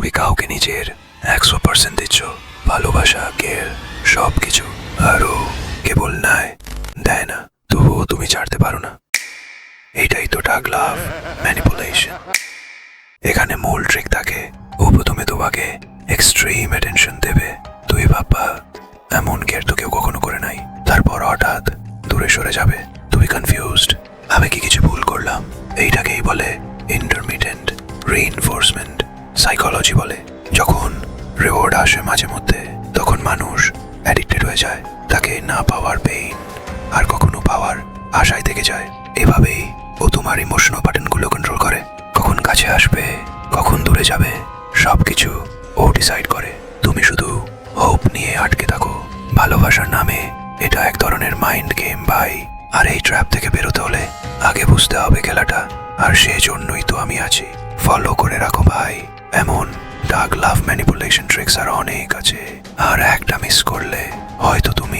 তুমি কাউকে নিজের 100% দিচ্ছ, ভালোবাসা, কেয়ার, সব কিছু, আরও কেবল দেয় না, তবুও তুমি ছাড়তে পারো না। এইটাই তো ডার্ক লাভ ম্যানিপুলেশন। এখানে মূল ট্রিক থাকে, ও প্রথমে তোমাকে এক্সট্রিম অ্যাটেনশন দেবে, তুই ভাববা এমন কেয়ার তো কেউ কখনো করে নাই, তারপর হঠাৎ দূরে সরে যাবে, তুমি কনফিউজড, আমি কি কিছু ভুল করলাম। এইটাকেই বলে ইন্টারমিটেন্ট রিইনফোর্সমেন্ট সাইকোলজি বলে। যখন রিওয়ার্ড আসে মাঝে মধ্যে, তখন মানুষ অ্যাডিক্টেড হয়ে যায়, তাকে না পাওয়ার পেইন আর কখনো পাওয়ার আশায় থেকে যায়। এভাবেই ও তোমার ইমোশনাল বাটনগুলো কন্ট্রোল করে, কখন কাছে আসবে, কখন দূরে যাবে, সবকিছু ও ডিসাইড করে। তুমি শুধু হোপ নিয়ে আটকে থাকো। ভালোবাসার নামে এটা এক ধরনের মাইন্ড গেম ভাই, আর এই ট্র্যাপ থেকে বেরোতে হলে আগে বুঝতে হবে খেলাটা, আর সেজন্যই তো আমি আছি। ফলো করে রাখো ভাই, এমন ডার্ক লাভ ম্যানিপুলেশন ট্রিক্স আর অনেক আছে, আর একটা মিস করলে হয়তো তুমি